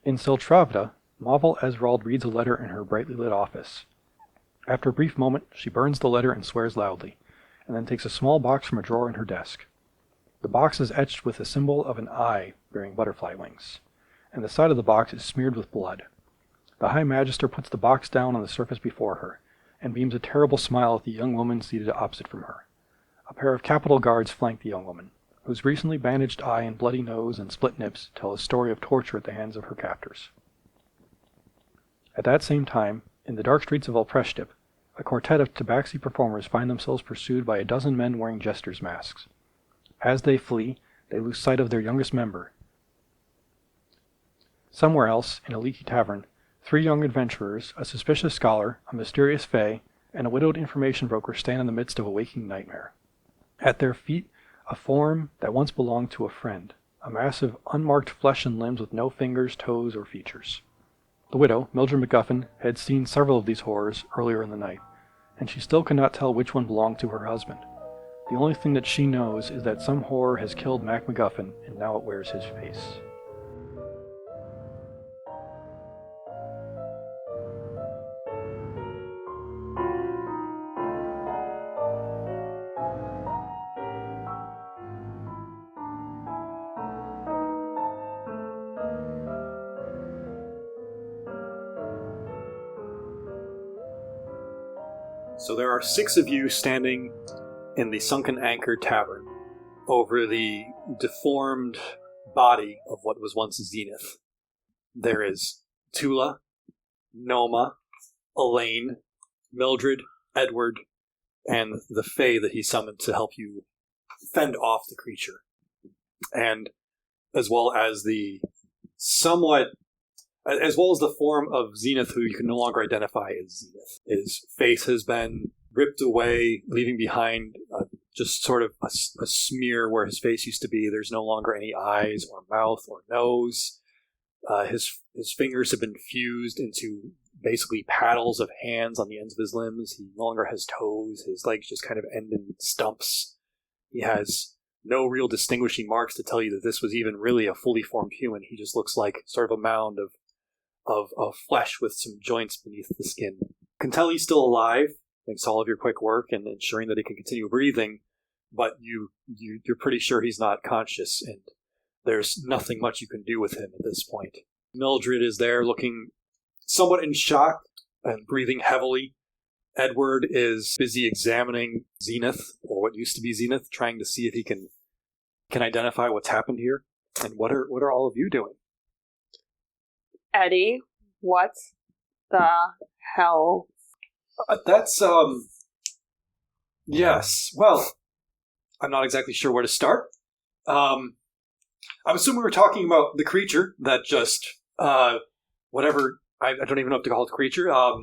In Siltravda, Mavel Esrald reads a letter in her brightly lit office. After a brief moment, she burns the letter and swears loudly, and then takes a small box from a drawer in her desk. The box is etched with the symbol of an eye bearing butterfly wings, and the side of the box is smeared with blood. The High Magister puts the box down on the surface before her, and beams a terrible smile at the young woman seated opposite from her. A pair of capital guards flank the young woman, whose recently bandaged eye and bloody nose and split nips tell a story of torture at the hands of her captors. At that same time, in the dark streets of Alpreshtip, a quartet of tabaxi performers find themselves pursued by a dozen men wearing jesters' masks. As they flee, they lose sight of their youngest member. Somewhere else, in a leaky tavern, 3 young adventurers, a suspicious scholar, a mysterious fae, and a widowed information broker stand in the midst of a waking nightmare. At their feet, a form that once belonged to a friend, a mass of unmarked flesh and limbs with no fingers, toes, or features. The widow, Mildred MacGuffin, had seen several of these horrors earlier in the night, and she still could not tell which one belonged to her husband. The only thing that she knows is that some horror has killed Mac MacGuffin, and now it wears his face. So there are 6 of you standing in the Sunken Anchor Tavern over the deformed body of what was once Zenith. There is Tula, Noma, Elaine, Mildred, Edward, and the Fae that he summoned to help you fend off the creature. And as well as the form of Zenith, who you can no longer identify as Zenith. His face has been ripped away, leaving behind just sort of a smear where his face used to be. There's no longer any eyes or mouth or nose. His fingers have been fused into basically paddles of hands on the ends of his limbs. He no longer has toes. His legs just kind of end in stumps. He has no real distinguishing marks to tell you that this was even really a fully formed human. He just looks like sort of a mound of flesh with some joints beneath the skin. You can tell he's still alive, thanks to all of your quick work and ensuring that he can continue breathing, but you're pretty sure he's not conscious, and there's nothing much you can do with him at this point. Mildred is there looking somewhat in shock and breathing heavily. Edward is busy examining Zenith, or what used to be Zenith, trying to see if he can identify what's happened here. And what are all of you doing? Eddie, what the hell? Yes. Well, I'm not exactly sure where to start. I'm assuming we're talking about the creature that just, whatever, I don't even know what to call it, creature. I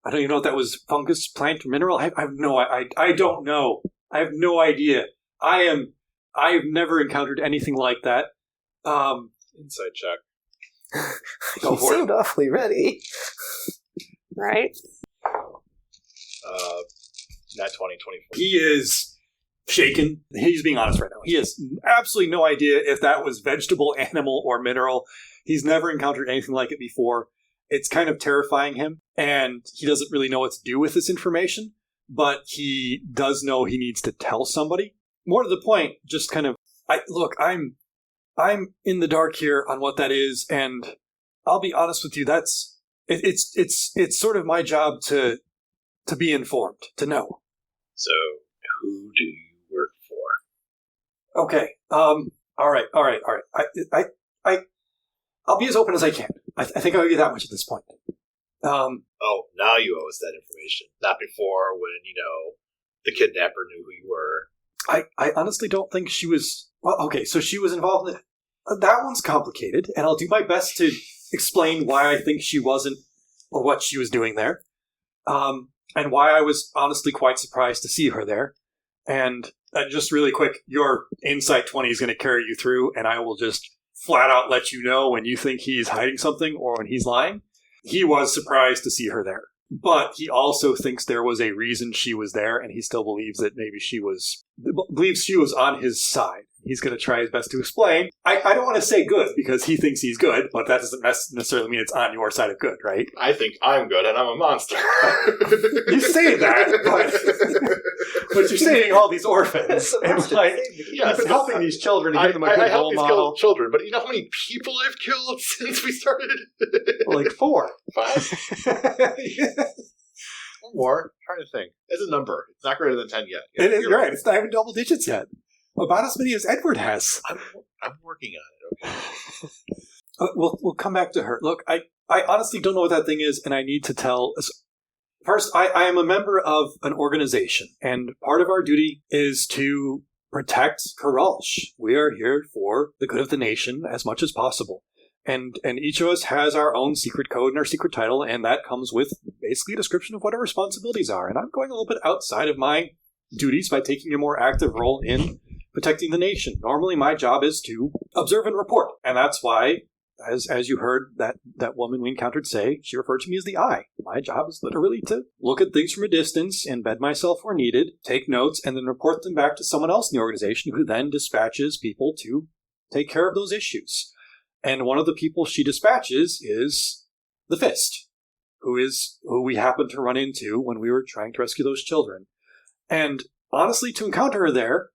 don't even know if that was fungus, plant, or mineral. I don't know. I have no idea. I've never encountered anything like that. Insight check. You seemed awfully ready. Right? Not 20, 24. He is shaken. He's being honest right now. He has absolutely no idea if that was vegetable, animal, or mineral. He's never encountered anything like it before. It's kind of terrifying him, and he doesn't really know what to do with this information, but he does know he needs to tell somebody. More to the point, just kind of, I'm in the dark here on what that is, and I'll be honest with you, it's sort of my job to be informed, to know. So, who do you work for? Okay, all right. I'll be as open as I can. I think I'll give you that much at this point. Oh, now you owe us that information. Not before when, the kidnapper knew who you were. I honestly don't think she was... Well, okay, so she was involved in it. That one's complicated, and I'll do my best to explain why I think she wasn't, or what she was doing there. And why I was honestly quite surprised to see her there. And just really quick, your Insight 20 is going to carry you through, and I will just flat out let you know when you think he's hiding something or when he's lying. He was surprised to see her there. But he also thinks there was a reason she was there, and he still believes that maybe believes she was on his side. he's going to try his best to explain. I don't want to say good because he thinks he's good, but that doesn't necessarily mean it's on your side of good, right? I think I'm good and I'm a monster. You say that, but you're saving all these orphans. And like, you've been helping these children to give them a good role model. Children, but you know how many people I've killed since we started? Like 4. 5? Or more. I'm trying to think. It's a number. It's not greater than 10 yet. You're right. It's not even double digits yet. About as many as Edward has. I'm working on it, okay? We'll come back to her. Look, I honestly don't know what that thing is, and I need to tell. First, I am a member of an organization, and part of our duty is to protect Karalsh. We are here for the good of the nation as much as possible. And each of us has our own secret code and our secret title, and that comes with basically a description of what our responsibilities are. And I'm going a little bit outside of my duties by taking a more active role in protecting the nation. Normally, my job is to observe and report, and that's why, as you heard that woman we encountered say, she referred to me as the Eye. My job is literally to look at things from a distance, embed myself where needed, take notes, and then report them back to someone else in the organization who then dispatches people to take care of those issues. And one of the people she dispatches is the Fist, who we happened to run into when we were trying to rescue those children. And honestly, to encounter her there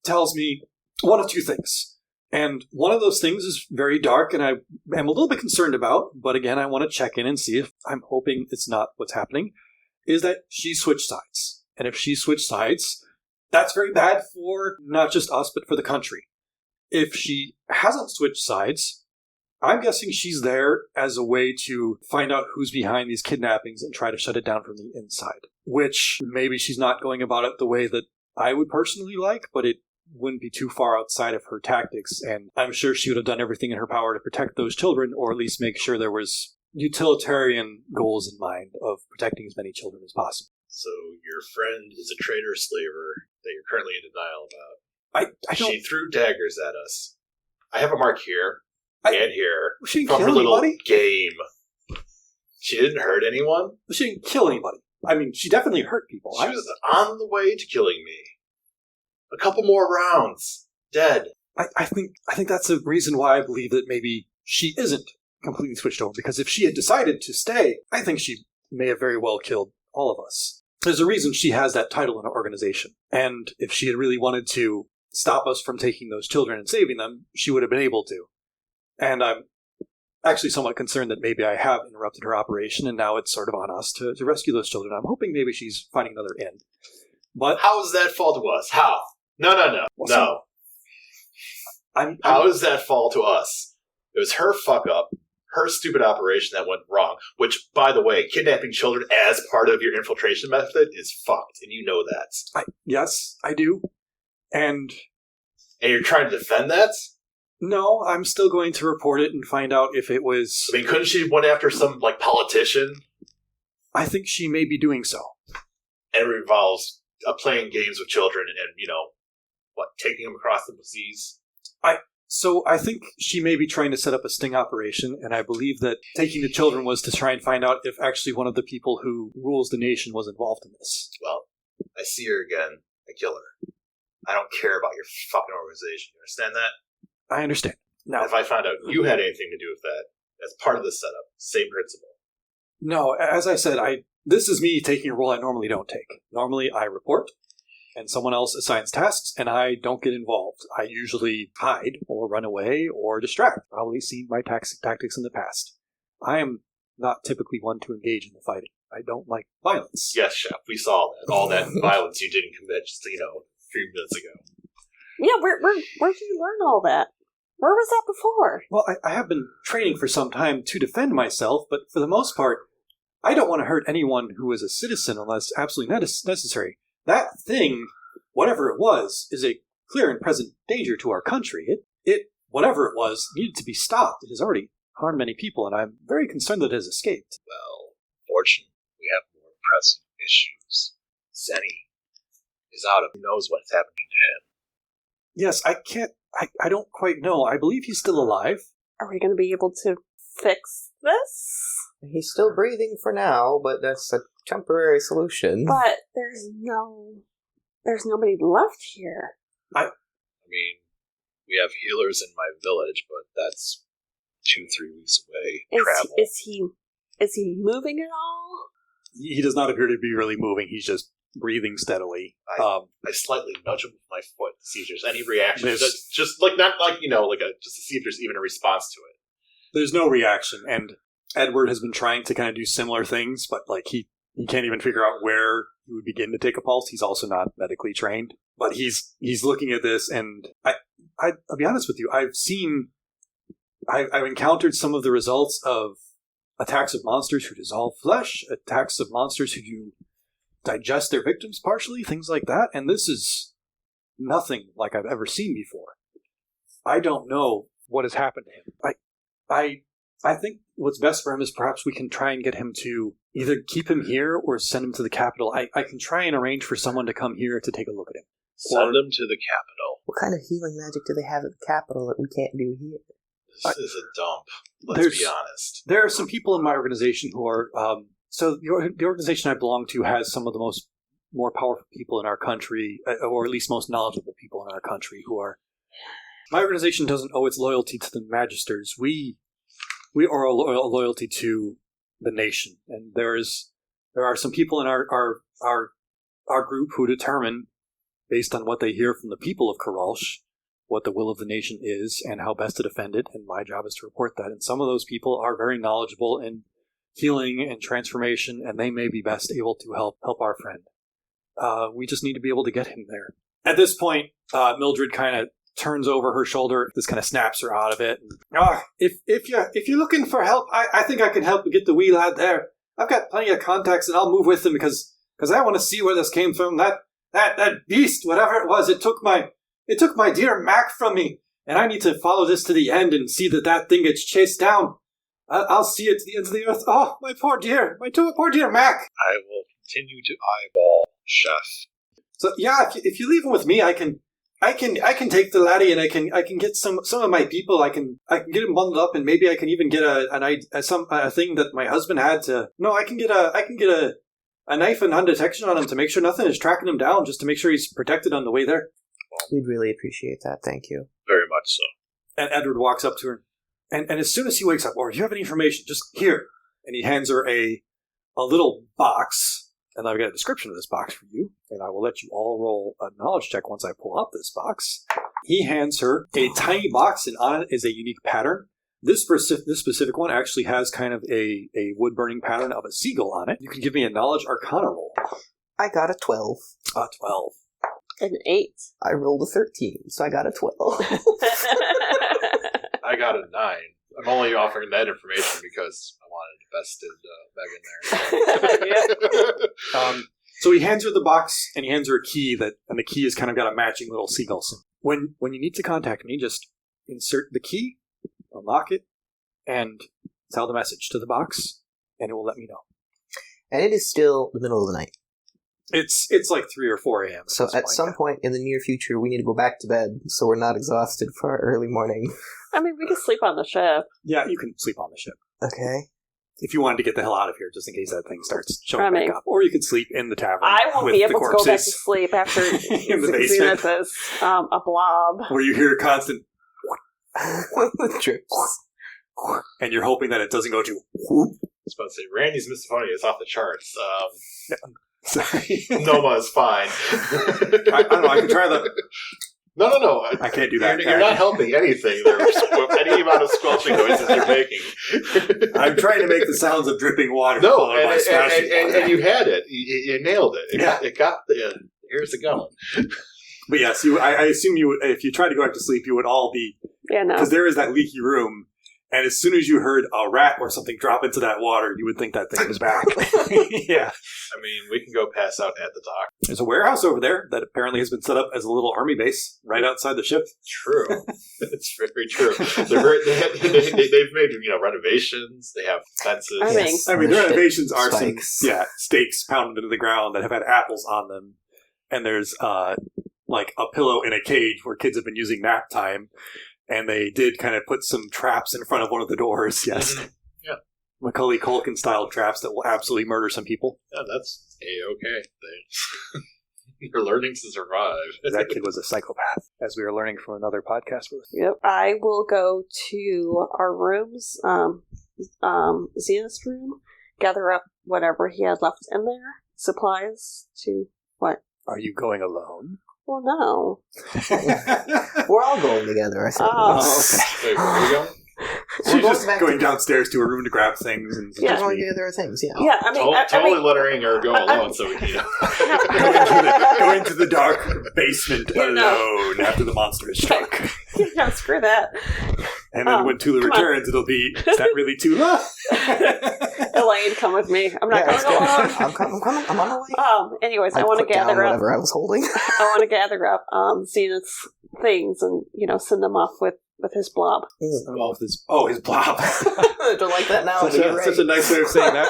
tells me one of two things. And one of those things is very dark and I am a little bit concerned about, but again, I want to check in and see if I'm hoping it's not what's happening, is that she switched sides. And if she switched sides, that's very bad for not just us, but for the country. If she hasn't switched sides, I'm guessing she's there as a way to find out who's behind these kidnappings and try to shut it down from the inside. Which maybe she's not going about it the way that I would personally like, but it wouldn't be too far outside of her tactics. And I'm sure she would have done everything in her power to protect those children, or at least make sure there was utilitarian goals in mind of protecting as many children as possible. So your friend is a traitor slaver that you're currently in denial about. I don't... She threw daggers at us. I have a mark here and here she didn't from kill her little anybody? game. She didn't hurt anyone. She didn't kill anybody. I mean, she definitely hurt people. She was on the way to killing me. A couple more rounds. Dead. I think that's a reason why I believe that maybe she isn't completely switched over, because if she had decided to stay, I think she may have very well killed all of us. There's a reason she has that title in our organization. And if she had really wanted to stop us from taking those children and saving them, she would have been able to. And I'm actually somewhat concerned that maybe I have interrupted her operation, and now it's sort of on us to rescue those children. I'm hoping maybe she's finding another end. But how is that fall to us? How? No. Well, no. How does that fall to us? It was her fuck up, her stupid operation that went wrong, which, by the way, kidnapping children as part of your infiltration method is fucked, and you know that. Yes, I do. And you're trying to defend that? No, I'm still going to report it and find out if it was... I mean, couldn't she have went after some, politician? I think she may be doing so. And it involves playing games with children and, taking them across the seas? So I think she may be trying to set up a sting operation, and I believe that taking the children was to try and find out if actually one of the people who rules the nation was involved in this. Well, I see her again. I kill her. I don't care about your fucking organization. You understand that? I understand. Now, if I found out you had anything to do with that, as part of the setup, same principle. No, as I said, this is me taking a role I normally don't take. Normally I report, and someone else assigns tasks, and I don't get involved. I usually hide, or run away, or distract. Probably seen my tactics in the past. I am not typically one to engage in the fighting. I don't like violence. Yes, Chef, we saw that. All that violence you didn't commit just, a few minutes ago. Yeah, where did you learn all that? Where was that before? Well, I have been training for some time to defend myself, but for the most part, I don't want to hurt anyone who is a citizen unless absolutely necessary. That thing, whatever it was, is a clear and present danger to our country. It, whatever it was, needed to be stopped. It has already harmed many people, and I'm very concerned that it has escaped. Well, fortunately, we have more pressing issues. Zenny is out of who knows what's happening to him. Yes, I don't quite know. I believe he's still alive. Are we going to be able to fix this? He's still breathing for now, but that's a temporary solution. But there's nobody left here. I'm mean, we have healers in my village, but that's 2-3 weeks away. Travel. Is he moving at all? He does not appear to be really moving. He's just breathing steadily. I slightly nudge him with my foot to see if there's any reaction. Just like not like just to see if there's even a response to it. There's no reaction, and Edward has been trying to kind of do similar things, but like he can't even figure out where he would begin to take a pulse. He's also not medically trained, but he's looking at this, and I'll be honest with you. I've encountered some of the results of attacks of monsters who dissolve flesh, attacks of monsters who do digest their victims partially, things like that, and this is nothing like I've ever seen before. I don't know what has happened to him. I think what's best for him is perhaps we can try and get him to either keep him here or send him to the capital. I can try and arrange for someone to come here to take a look at him. Send him to the capital. What kind of healing magic do they have at the capital that we can't do here? This is a dump. Let's be honest. There are some people in my organization who are... So the organization I belong to has some of the more powerful people in our country, or at least most knowledgeable people in our country who are... My organization doesn't owe its loyalty to the magisters. We owe a loyalty to the nation, and there are some people in our group who determine, based on what they hear from the people of Karalsh, what the will of the nation is and how best to defend it, and my job is to report that. And some of those people are very knowledgeable in healing and transformation, and they may be best able to help our friend. We just need to be able to get him there. At this point, Mildred kind of turns over her shoulder. This kind of snaps her out of it. If you're looking for help, I think I can help you get the wee lad there. I've got plenty of contacts, and I'll move with him because I want to see where this came from. That beast, whatever it was, it took my dear Mac from me, and I need to follow this to the end and see that thing gets chased down. I'll see it to the ends of the earth. Oh, my poor dear Mac. I will continue to eyeball Chef. So yeah, if you leave him with me, I can take the laddie, and I can get some of my people. I can get him bundled up, and maybe I can even get a thing that my husband had to. No, I can get a knife and non-detection on him to make sure nothing is tracking him down, just to make sure he's protected on the way there. We'd really appreciate that. Thank you. Very much so. And Edward walks up to her, and as soon as he wakes up, or if you have any information, just here. And he hands her a little box, and I've got a description of this box for you, and I will let you all roll a knowledge check once I pull out this box. He hands her a tiny box, and on it is a unique pattern. This specific one actually has kind of a wood-burning pattern of a seagull on it. You can give me a knowledge arcana roll. I got a 12. A 12. An 8. I rolled a 13, so I got a 12. I got a 9. I'm only offering that information because I wanted Megan there. So he hands her the box, and he hands her a key, and the key has kind of got a matching little seagull symbol. When you need to contact me, just insert the key, unlock it, and tell the message to the box, and it will let me know. And it is still the middle of the night. It's like 3 or 4 a.m. So at some point in the near future, we need to go back to bed so we're not exhausted for our early morning. I mean, we could sleep on the ship. Yeah, you can sleep on the ship. Okay. If you wanted to get the hell out of here, just in case that thing starts showing back up. Or you could sleep in the tavern. I won't be able to go back to sleep after in the basement. Zenith is a blob. Where you hear constant drips. And you're hoping that it doesn't go to I was about to say, Randy's misophonia is off the charts. Sorry. Noma is fine. I don't know, I can try the... No. I can't do that. You're not helping anything there with any amount of squelching noises you're making. I'm trying to make the sounds of dripping water. No, and you had it. You nailed it. It got the... Here's the going. But yes, I assume you would, if you tried to go back to sleep, you would all be... Yeah, no. Because there is that leaky room, and as soon as you heard a rat or something drop into that water, you would think that thing was back. Yeah. I mean, we can go pass out at the dock. There's a warehouse over there that apparently has been set up as a little army base right outside the ship. True. It's very true. They've made renovations. They have fences. I mean, the renovations are spikes. Some stakes pounded into the ground that have had apples on them. And there's like a pillow in a cage where kids have been using nap time. And they did kind of put some traps in front of one of the doors, yes. Mm-hmm. Yeah. Macaulay Culkin-style traps that will absolutely murder some people. Yeah, that's A-okay. You're learning to survive. That kid was a psychopath, as we were learning from another podcast. Yep. I will go to our rooms, Zenith's room, gather up whatever he had left in there, supplies to what? Are you going alone? Well, no. We're all going together, I suppose. Oh, Wait, where are we going? She's just going downstairs to her room to grab things and We're going together with things, yeah. Yeah, I mean, Totally lettering her go alone so we can, go into the dark basement alone after the monster is struck. no, screw that. And then when Tula returns, it'll be, is that really Tula? Elaine, come with me. I'm not going alone. I'm coming. I'm on my way. Anyways, I want to gather up whatever I was holding. I want to gather up Zenith's things and, send them off with his blob. His blob. Don't like that now. Such a nice way of saying that.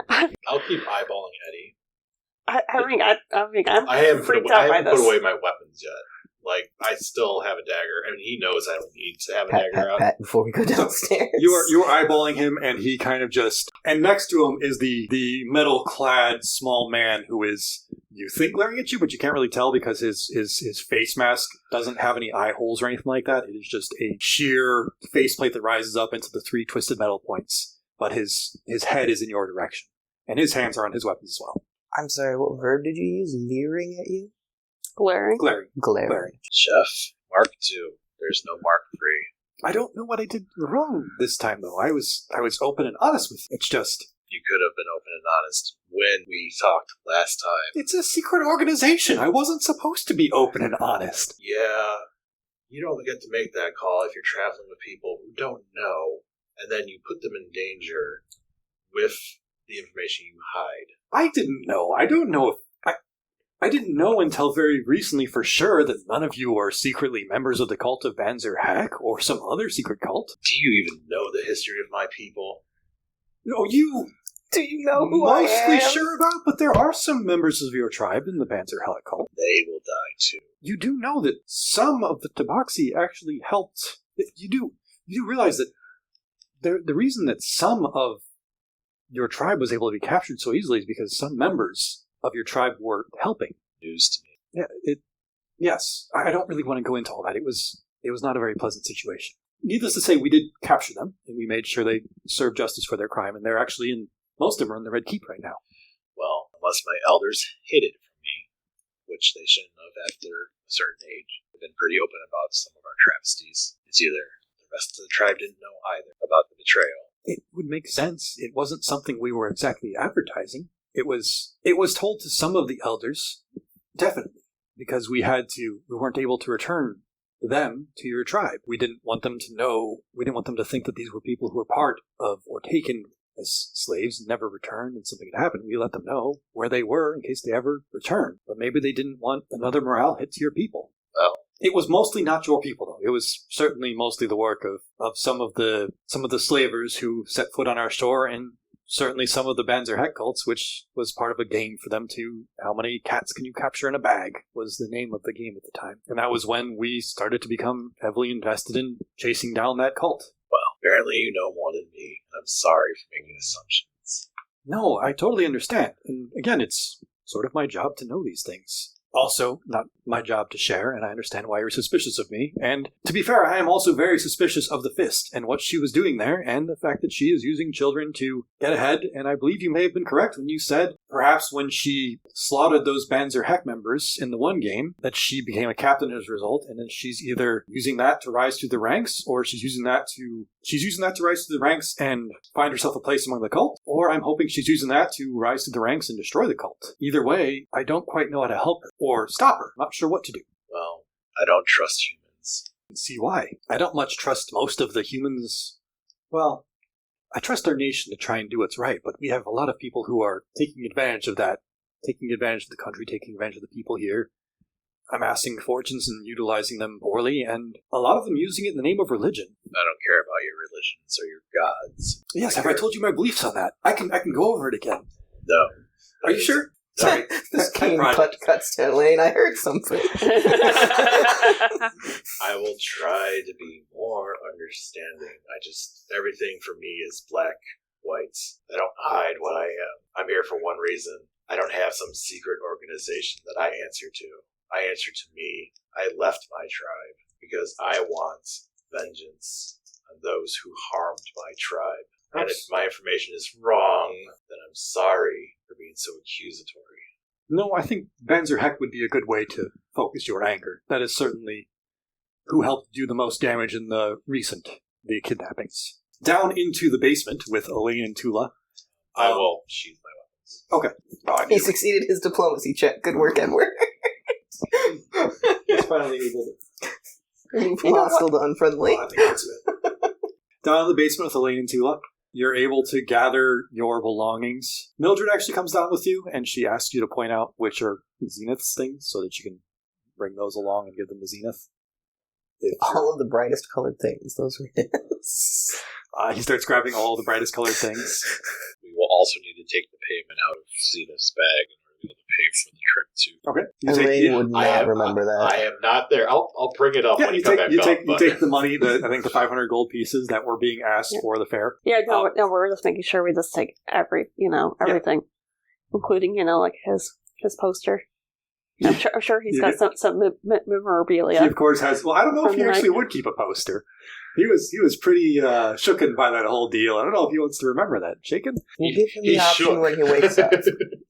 I'll keep eyeballing Eddie. I'm I haven't freaked out by this. put away my weapons yet. Like, I still have a dagger. I mean, he knows I don't need to have a dagger out. Pat, before we go downstairs. You are eyeballing him, and he kind of just... And next to him is the metal-clad small man who is, you think, glaring at you, but you can't really tell because his face mask doesn't have any eye holes or anything like that. It is just a sheer faceplate that rises up into the 3 twisted metal points. But his head is in your direction. And his hands are on his weapons as well. I'm sorry, what verb did you use? Leering at you? Glaring. Glaring. Chef, Mark 2. There's no Mark 3. I don't know what I did wrong this time, though. I was open and honest with you. It's just... You could have been open and honest when we talked last time. It's a secret organization. I wasn't supposed to be open and honest. Yeah. You don't get to make that call if you're traveling with people who don't know, and then you put them in danger with the information you hide. I didn't know. I don't know if... I didn't know until very recently for sure that none of you are secretly members of the cult of Banzer Hack or some other secret cult. Do you even know the history of my people? No, you... Do you know who I am? Mostly sure about, but there are some members of your tribe in the Banzer Hack cult. They will die too. You do know that some of the Tabaxi actually helped... You do realize that the reason that some of your tribe was able to be captured so easily is because some members of your tribe were helping. News to me. Yeah, yes. I don't really want to go into all that. It was not a very pleasant situation. Needless to say, we did capture them, and we made sure they served justice for their crime, and they're actually most of them are in the Red Keep right now. Well, unless my elders hid it from me, which they shouldn't have after a certain age. They've been pretty open about some of our travesties. It's either the rest of the tribe didn't know either about the betrayal. It would make sense. It wasn't something we were exactly advertising. It was told to some of the elders, definitely, because we weren't able to return them to your tribe. We didn't want them to think that these were people who were part of or taken as slaves and never returned and something had happened. We let them know where they were in case they ever returned. But maybe they didn't want another morale hit to your people. Well, it was mostly not your people, though. It was certainly mostly the work of some of the slavers who set foot on our shore, and certainly some of the Banzer Heck cults, which was part of a game for them to... How many cats can you capture in a bag was the name of the game at the time. And that was when we started to become heavily invested in chasing down that cult. Well, apparently you know more than me. I'm sorry for making assumptions. No, I totally understand. And again, it's sort of my job to know these things. Also, not my job to share, and I understand why you're suspicious of me. And to be fair, I am also very suspicious of the Fist and what she was doing there, and the fact that she is using children to get ahead. And I believe you may have been correct when you said, perhaps when she slaughtered those Banzer Heck members in the one game, that she became a captain as a result, and then she's either using that to rise through the ranks, or she's using that to rise through the ranks and find herself a place among the cult, or I'm hoping she's using that to rise through the ranks and destroy the cult. Either way, I don't quite know how to help her, or stop her. Not sure what to do. Well, I don't trust humans. See why. I don't much trust most of the humans. Well, I trust our nation to try and do what's right, but we have a lot of people who are taking advantage of that, taking advantage of the country, taking advantage of the people here, amassing fortunes and utilizing them poorly, and a lot of them using it in the name of religion. I don't care about your religions or your gods. Yes, have I told you my beliefs on that? I can go over it again. No. Are you sure? Sorry. This game cuts to Elaine. I heard something. I will try to be more understanding. Everything for me is black, white. I don't hide what I am. I'm here for one reason. I don't have some secret organization that I answer to. I answer to me. I left my tribe because I want vengeance on those who harmed my tribe. And if my information is wrong, then I'm sorry for being so accusatory. No, I think Banzer Heck would be a good way to focus your anger. That is certainly who helped do the most damage in the kidnappings. Down into the basement with Elaine and Tula. I will sheath my weapons. Okay. He succeeded his diplomacy check. Good work, Edward. He's finally able to... Turning from hostile to unfriendly. Well, I think that's it. Down in the basement with Elaine and Tula. You're able to gather your belongings. Mildred actually comes down with you, and she asks you to point out which are Zenith's things so that you can bring those along and give them to Zenith. All of the brightest colored things. Those were his. He starts grabbing all the brightest colored things. We will also need to take the payment out of Zenith's bag in order to be able to pay for the trip too. Okay. Elaine would not remember that. I am not there. I'll bring it up when you come back up. You take the money, I think the 500 gold pieces that were being asked for the fair. Yeah, no, we're just making sure we just take everything, including, like his poster. I'm sure he's got some memorabilia. He, of course, has... Well, I don't know if he actually would keep a poster. He was pretty shooken by that whole deal. I don't know if he wants to remember that. Shaken? We'll give him the option when he wakes up.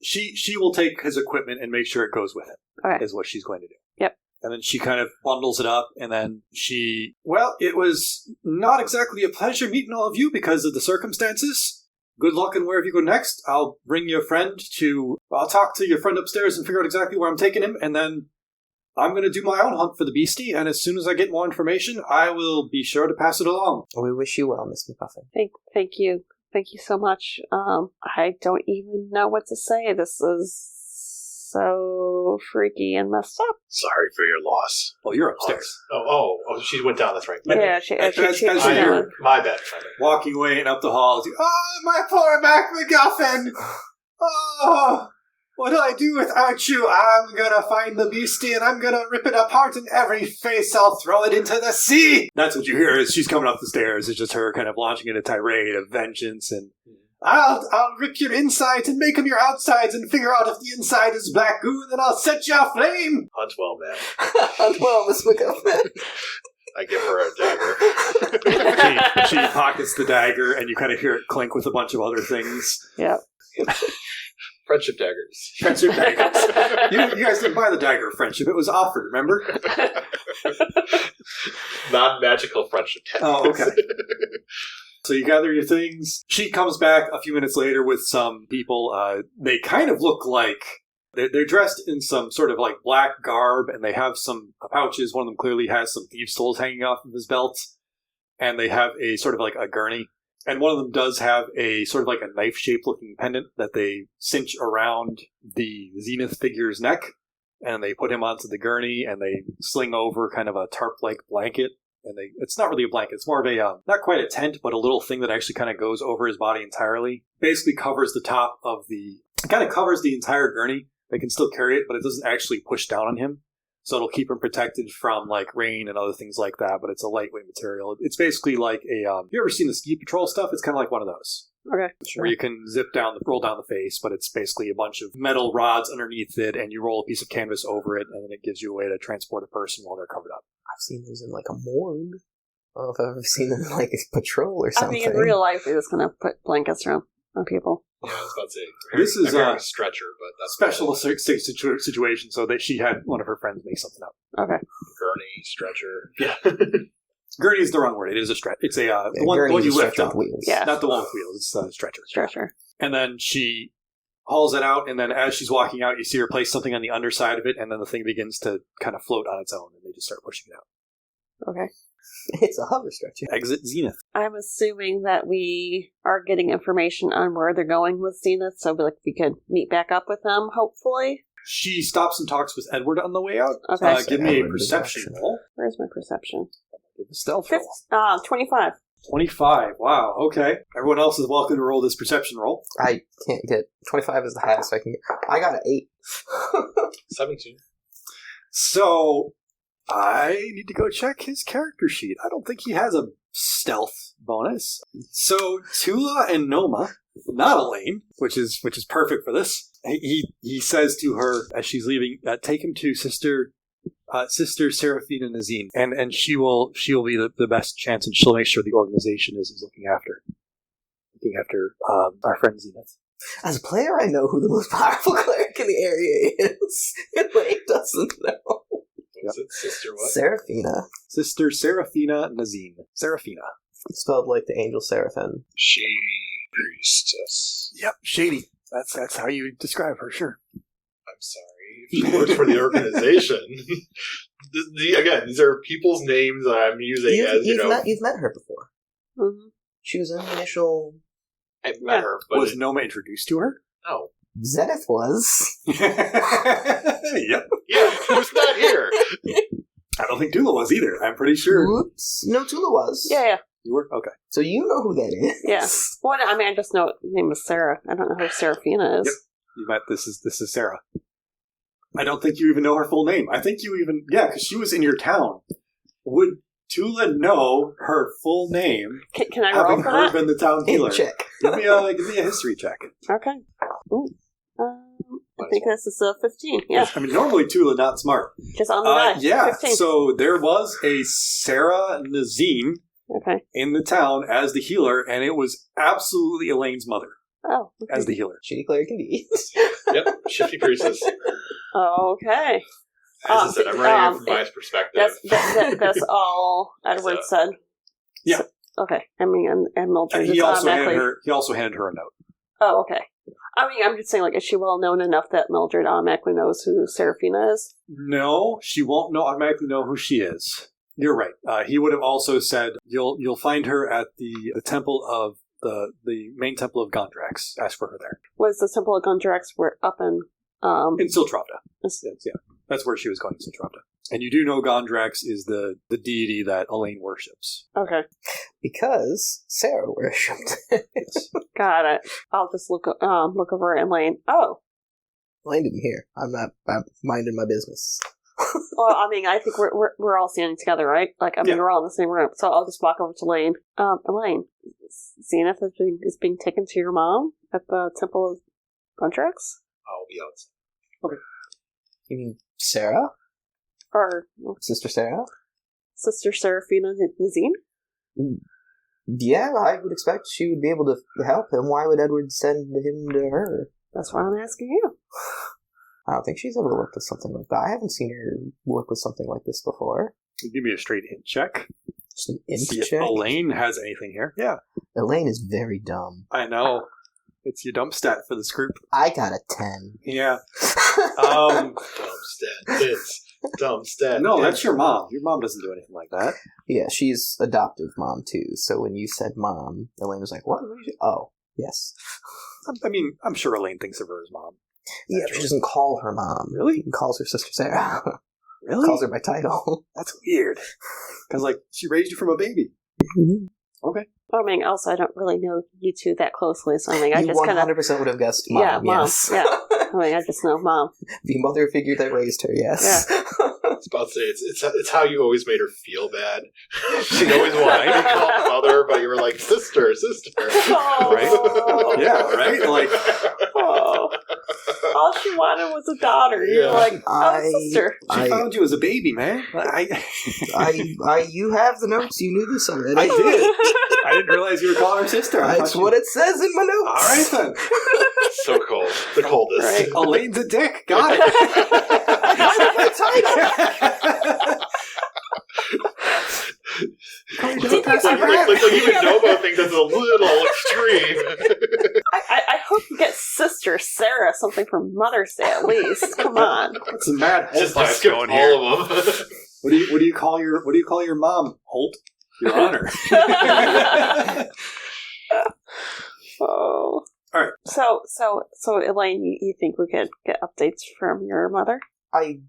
She will take his equipment and make sure it goes with him, is what she's going to do. Yep. And then she kind of bundles it up, and then she... Well, it was not exactly a pleasure meeting all of you because of the circumstances. Good luck in wherever you go next. I'll bring your friend I'll talk to your friend upstairs and figure out exactly where I'm taking him, and then I'm going to do my own hunt for the beastie, and as soon as I get more information, I will be sure to pass it along. We wish you well, Miss McGuffin. Thank you. Thank you so much. I don't even know what to say. This is so freaky and messed up. Sorry for your loss. Oh, you're upstairs. Oh, she went down. That's right. Yeah, she My bad. Walking away and up the hall. Oh, my poor Mac McGuffin! Oh, what'll I do without you? I'm gonna find the beastie and I'm gonna rip it apart in every face. I'll throw it into the sea! That's what you hear as she's coming up the stairs. It's just her kind of launching into a tirade of vengeance and... I'll rip your insides and make them your outsides and figure out if the inside is black goo, and then I'll set you aflame! Hunt well, man. Hunt well, Miss McGuffin. I give her a dagger. She pockets the dagger, and you kind of hear it clink with a bunch of other things. Yeah. Friendship daggers. Friendship daggers. You guys didn't buy the dagger of friendship. It was offered, remember? Non-magical friendship daggers. Oh, okay. So you gather your things. She comes back a few minutes later with some people. They kind of look like... They're dressed in some sort of like black garb, and they have some pouches. One of them clearly has some thieves' tools hanging off of his belt. And they have a sort of like a gurney. And one of them does have a sort of like a knife-shaped looking pendant that they cinch around the Zenith figure's neck. And they put him onto the gurney, and they sling over kind of a tarp-like blanket. And it's not really a blanket. It's more of a, not quite a tent, but a little thing that actually kind of goes over his body entirely. Basically covers the top of it kind of covers the entire gurney. They can still carry it, but it doesn't actually push down on him. So it'll keep him protected from, like, rain and other things like that, but it's a lightweight material. It's basically like you ever seen the ski patrol stuff? It's kind of like one of those. Okay. Sure. Where you can roll down the face, but it's basically a bunch of metal rods underneath it, and you roll a piece of canvas over it, and then it gives you a way to transport a person while they're covered up. I've seen those in like a morgue. I don't know if I've ever seen them in like a patrol or something. I mean, in real life, they're just going to put blankets around on people. Yeah, I was about to say. This is a stretcher, but that's special situation, so that she had one of her friends make something up. Okay. Gurney, stretcher. Yeah. Gurney is the wrong word. It is a stretch. It's the one you lift up. Wheels. Yeah. Not the one with wheels. It's a stretcher. Stretcher. And then she hauls it out, and then as she's walking out, you see her place something on the underside of it, and then the thing begins to kind of float on its own, and they just start pushing it out. Okay. It's a hover stretcher. Exit Zenith. I'm assuming that we are getting information on where they're going with Zenith, so we could meet back up with them, hopefully. She stops and talks with Edward on the way out. Okay. Give me a perception roll. Where's my perception? Give a stealth roll. 25. 25. Wow, okay. Everyone else is welcome to roll this perception roll. I can't get... 25 is the highest I can get. I got an 8. 17. So... I need to go check his character sheet. I don't think he has a stealth bonus. So, Tula and Noma not Elaine, which is perfect for this. He says to her as she's leaving, take him to Sister Serafina Nazine, and she will be the best chance, and she'll make sure the organization is looking after our friend Zenith. As a player, I know who the most powerful cleric in the area is. Elaine doesn't know. Is it Sister what? Seraphina. Sister Serafina Nazine. Serafina. Spelled like the angel Seraphim. She priestess. Yep, shady. That's how you describe her, sure. I'm sorry. She works for the organization. Again, these are people's names that I'm using you've met her before. Mm-hmm. She was in the initial... I've met her, but... Was Noma introduced to her? No. Zenith was. Yep. Yeah, who's not here? I don't think Tula was either. I'm pretty sure. Whoops. No, Tula was. Yeah. You were? Okay. So you know who that is. Yeah. Well, I mean, I just know her name is Sarah. I don't know who Serafina is. Yep. You met, this is Sarah. I don't think you even know her full name. I think you even, because she was in your town. Would Tula know her full name? Can I roll having for her that? been the town healer? Check. Give me a history check. Okay. Ooh. I think this is a 15. Yeah. I mean, normally Tula not smart. Just on the die. Yeah. 15. So there was a Sarah Nazine Okay. in the town as the healer, and it was absolutely Elaine's mother Oh. Okay. as the healer. Shitty cleric indeed. Yep, shifty priestess. Okay. As I said, I'm writing it from my perspective. That's all Edward said. Yeah. So, okay. I mean, and Mildred He is also automatically... handed her a note. Oh, okay. I mean, I'm just saying, like, is she well known enough that Mildred automatically knows who Serafina is? No, she won't automatically know who she is. You're right. He would have also said you'll find her at the temple of the main temple of Gondrax. Ask for her there. Was the Temple of Gondrax were up in Siltravda. Yes, yeah, that's where she was going. Siltravda. And you do know Gondrax is the deity that Elaine worships. Okay. Because Sarah worshipped. Yes. Got it. I'll just look over at Elaine. Oh. Elaine didn't hear. I'm minding my business. Well, I mean, I think we're all standing together, right? Like, I mean, we're all in the same room. So I'll just walk over to Elaine. Elaine, Zenith is being taken to your mom at the Temple of Gondrax? I'll be outside. Okay. You mean Sarah? Or Sister Sarah? Sister Serafina Nazine? Yeah, I would expect she would be able to help him. Why would Edward send him to her? That's why I'm asking you. I don't think she's ever worked with something like that. I haven't seen her work with something like this before. Give me a straight int check. Just an int See check? if Elaine has anything here. Yeah. Elaine is very dumb. I know. It's your dump stat for this group. I got a 10. Yeah. Dumb stat. Dumb stat. No, that's your mom. Your mom doesn't do anything like that. Yeah, she's adoptive mom too. So when you said mom, Elaine was like, "What? Oh, yes." I mean, I'm sure Elaine thinks of her as mom. Yeah, but she doesn't call her mom. Really? She calls her Sister Sarah. Really? Calls her by title. That's weird. Because, like, she raised you from a baby. Okay. I mean, also, I don't really know you two that closely, so I mean, I You just kind of... 100% would have guessed mom. Yeah, mom. Yes. Yeah. I mean, I just know mom. The mother figure that raised her. Yes. Yeah. I was about to say, it's how you always made her feel bad. She always wanted to call her mother, but you were like, sister. Oh. Right? Yeah, right? Like, oh. All she wanted was a daughter. You're Yeah. like, sister. she found you as a baby, man. You have the notes. You knew this already. I did. I didn't realize you were calling her sister. That's what it says in my notes. All right, then. So cold. The coldest. Right. Elaine's a dick. Got it. Like even Nobo thinks that's a little extreme. I hope you get Sister Sarah something for Mother's Day at least. Come on. What's the mad Just Holt skip going all here? of them. What do you call your mom? Holt? Your Honor. Oh. All right. So Elaine, you think we could get updates from your mother? I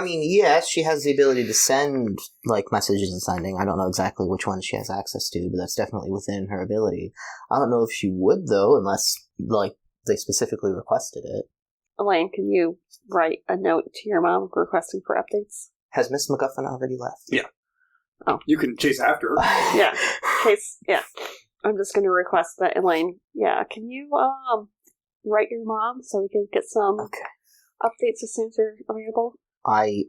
mean, yes, she has the ability to send, like, messages and sending. I don't know exactly which ones she has access to, but that's definitely within her ability. I don't know if she would, though, unless, like, they specifically requested it. Elaine, can you write a note to your mom requesting for updates? Has Miss MacGuffin already left? Yeah. Oh. You can chase after her. Yeah. Case, yeah. I'm just going to request that Elaine, can you write your mom so we can get some updates as soon as they're available? I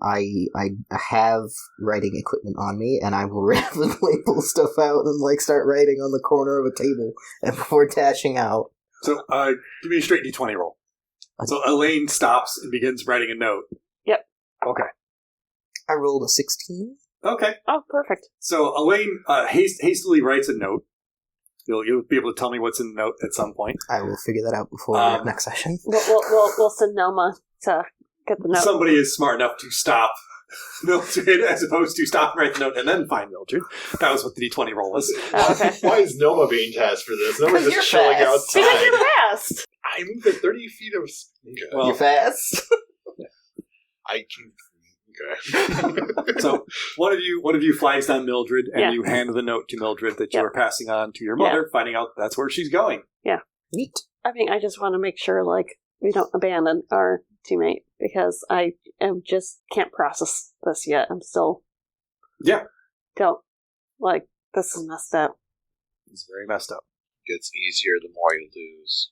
have writing equipment on me, and I will randomly pull stuff out and start writing on the corner of a table and before dashing out. So, give me a straight D20 roll. So Elaine stops and begins writing a note. Yep. Okay. I rolled a 16. Okay. Oh, perfect. So Elaine hastily writes a note. You'll be able to tell me what's in the note at some point. I will figure that out before next session. We'll send Noma to get the note. Somebody is smart enough to stop Mildred as opposed to stop and write the note and then find Mildred. That was what the D20 roll was. Okay. Why is Noma being tasked for this? Noma's just chilling Because outside. you're fast. I moved at 30 feet of... Okay. Well, You're fast? I can... Okay. So one of you flags down Mildred, and you hand the note to Mildred that you are passing on to your mother, finding out that's where she's going. Yeah. Neat. I mean, I just want to make sure, we don't abandon our teammate, because I just can't process this yet. I'm still... Yeah. This is messed up. It's very messed up. Gets easier the more you lose.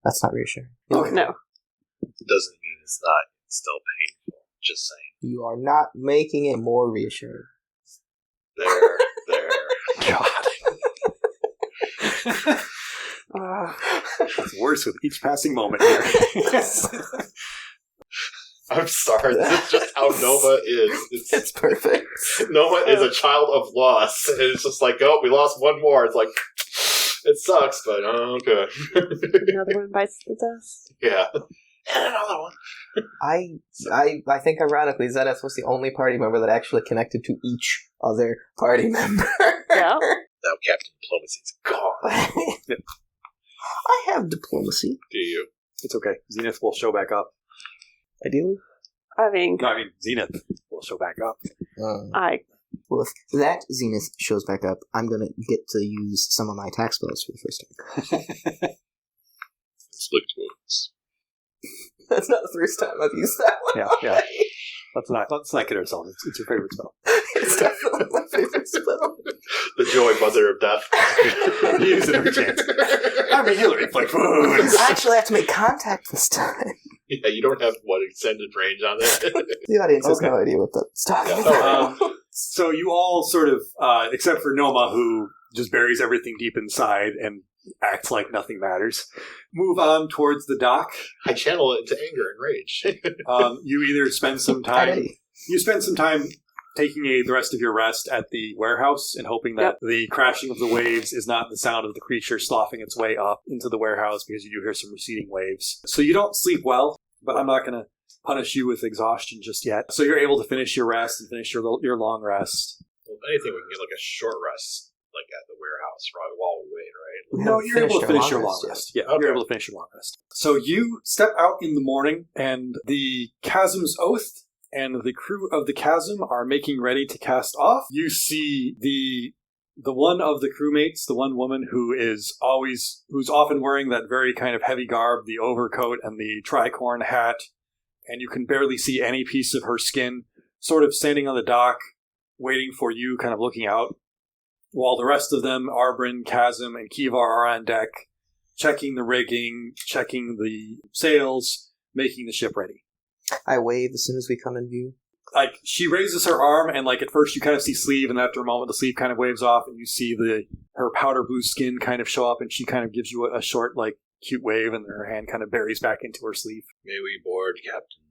That's not reassuring. Okay. No. It doesn't mean it's not still painful. Just saying. You are not making it more reassuring. There. God. It's worse with each passing moment here. I'm sorry. This is just how Noma is. It's perfect. Noma is a child of loss. And it's just we lost one more. It's like, it sucks, but okay. Another one bites the dust. Yeah. And another one. I think ironically, Zedeth was the only party member that actually connected to each other party member. Yeah. Now Captain Diplomacy's gone. Yep. I have diplomacy. Do you? It's okay. Zenith will show back up. Ideally. Zenith will show back up. Well, if that Zenith shows back up, I'm going to get to use some of my attack spells for the first time. Inflict wounds. That's not the first time I've used that one. Yeah. Let's not kid ourselves. It's your favorite spell. It's definitely my favorite spell. The joy mother of death. Use it every chance. I'm a healer. Inflict wounds. I actually have to make contact this time. Yeah, you don't have extended range on it. The audience has no idea what that's talking about. So you all sort of, except for Noma, who just buries everything deep inside and acts like nothing matters, move on towards the dock. I channel it into anger and rage. You either spend some time... You spend some time taking the rest of your rest at the warehouse and hoping that the crashing of the waves is not the sound of the creature sloughing its way up into the warehouse, because you do hear some receding waves. So you don't sleep well, but I'm not going to punish you with exhaustion just yet. So you're able to finish your rest and finish your long rest. Well, if anything, we can get a short rest, at the warehouse while we wait, right? No, you're able to finish your long rest. Yeah, okay. You're able to finish your long rest. So you step out in the morning, and the Chasm's Oath and the crew of the Chasm are making ready to cast off. You see the one of the crewmates, the one woman who's often wearing that very kind of heavy garb, the overcoat and the tricorn hat, and you can barely see any piece of her skin, sort of standing on the dock, waiting for you, kind of looking out, while the rest of them, Arbrin, Chasm, and Kivar, are on deck, checking the rigging, checking the sails, making the ship ready. I wave as soon as we come in view. She raises her arm, and at first you kind of see sleeve, and after a moment the sleeve kind of waves off, and you see her powder blue skin kind of show up, and she kind of gives you a short, cute wave, and her hand kind of buries back into her sleeve. May we board, Captain?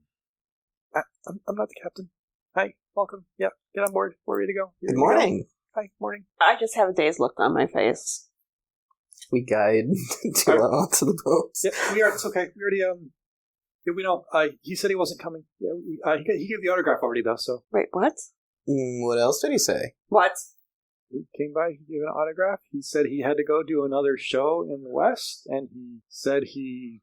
I'm not the captain. Hi, welcome. Yeah, get on board. We're ready to go. Good morning. Hi, morning. I just have a dazed look on my face. We guide onto the boats. Yeah, we are. It's okay. We already, yeah, we know. He said he wasn't coming. Yeah, he gave the autograph already, though, so. Wait, what? What else did he say? What? He came by, he gave an autograph. He said he had to go do another show in the West, and he said we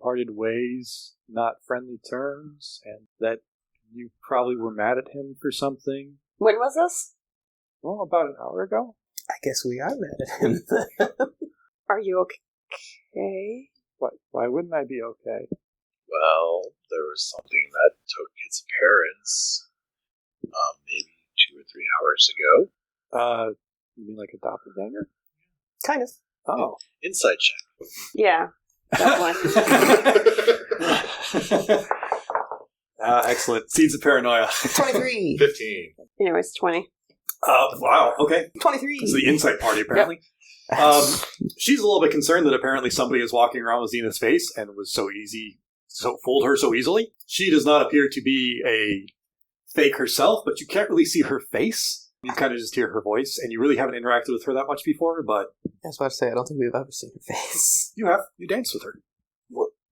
parted ways, not friendly terms, and that you probably were mad at him for something. When was this? Well, about an hour ago. I guess we are mad at him. Are you okay? What? Why wouldn't I be okay? Well, there was something that took its appearance maybe 2 or 3 hours ago. You mean like a doppelganger? Kind of. Oh. Insight check. Yeah, definitely. Excellent. Seeds of paranoia. 23. 15. Anyways, 20. Wow, okay. 23. It's the insight party, apparently. She's a little bit concerned that apparently somebody is walking around with Zenith's face and was fooled her so easily. She does not appear to be a fake herself, but you can't really see her face. You kind of just hear her voice, and you really haven't interacted with her that much before, but... I was about to say, I don't think we've ever seen her face. You have. You danced with her.